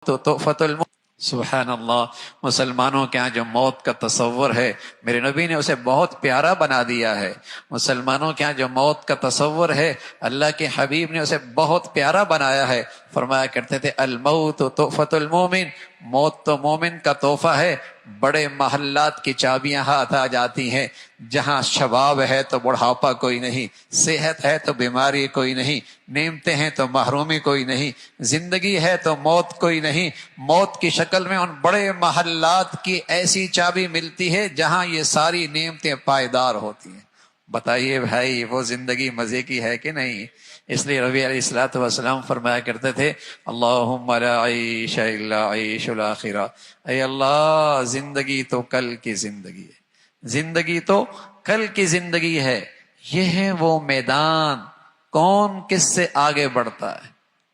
تو تحفۃ الموت. سبحان اللہ. مسلمانوں کے ہاں جو موت کا تصور ہے میرے نبی نے اسے بہت پیارا بنا دیا ہے. مسلمانوں کے ہاں جو موت کا تصور ہے اللہ کے حبیب نے اسے بہت پیارا بنایا ہے. فرمایا کرتے تھے الموت تحفۃ المومن، موت تو مومن کا تحفہ ہے. بڑے محلات کی چابیاں ہاتھ آ جاتی ہیں. جہاں شباب ہے تو بڑھاپا کوئی نہیں، صحت ہے تو بیماری کوئی نہیں، نعمتیں ہیں تو محرومی کوئی نہیں، زندگی ہے تو موت کوئی نہیں. موت کی شکل میں ان بڑے محلات کی ایسی چابی ملتی ہے جہاں یہ ساری نعمتیں پائیدار ہوتی ہیں. بتائیے بھائی وہ زندگی مزے کی ہے کہ نہیں؟ اس لیے نبی علیہ الصلوۃ والسلام فرمایا کرتے تھے اللہم لا عیش الا عیش الاخرہ. اے اللہ زندگی تو کل کی زندگی ہے، زندگی تو کل کی زندگی ہے. یہ ہے وہ میدان کون کس سے آگے بڑھتا ہے،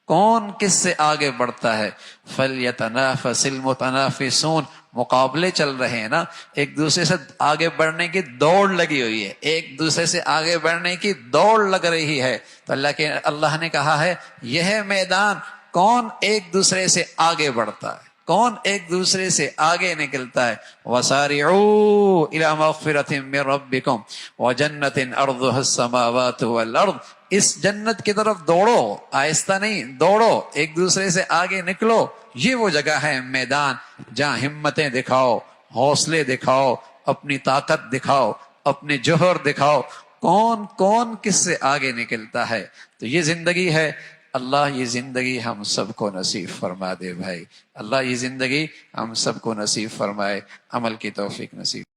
کون کس سے آگے بڑھتا ہے. فَلْيَتَنَافَسِ الْمُتَنَافِسُونَ. مقابلے چل رہے ہیں نا، ایک دوسرے سے آگے بڑھنے کی دوڑ لگی ہوئی ہے، ایک دوسرے سے آگے بڑھنے کی دوڑ لگ رہی ہے. تو اللہ نے کہا ہے یہ ہے میدان کون ایک دوسرے سے آگے بڑھتا ہے، کون ایک دوسرے سے آگے نکلتا ہے. وَسَارِعُوا إِلَى مَغْفِرَةٍ مِّن رَبِّكُمْ وَجَنَّةٍ أَرْضُهَا السَّمَاوَاتُ وَالْأَرْضُ. اس جنت کی طرف دوڑو، آہستہ نہیں دوڑو، ایک دوسرے سے آگے نکلو. یہ وہ جگہ ہے میدان جہاں ہمتیں دکھاؤ، حوصلے دکھاؤ، اپنی طاقت دکھاؤ، اپنے جوہر دکھاؤ. کون کون کس سے آگے نکلتا ہے. تو یہ زندگی ہے. اللہ یہ زندگی ہم سب کو نصیب فرما دے بھائی. اللہ یہ زندگی ہم سب کو نصیب فرمائے، عمل کی توفیق نصیب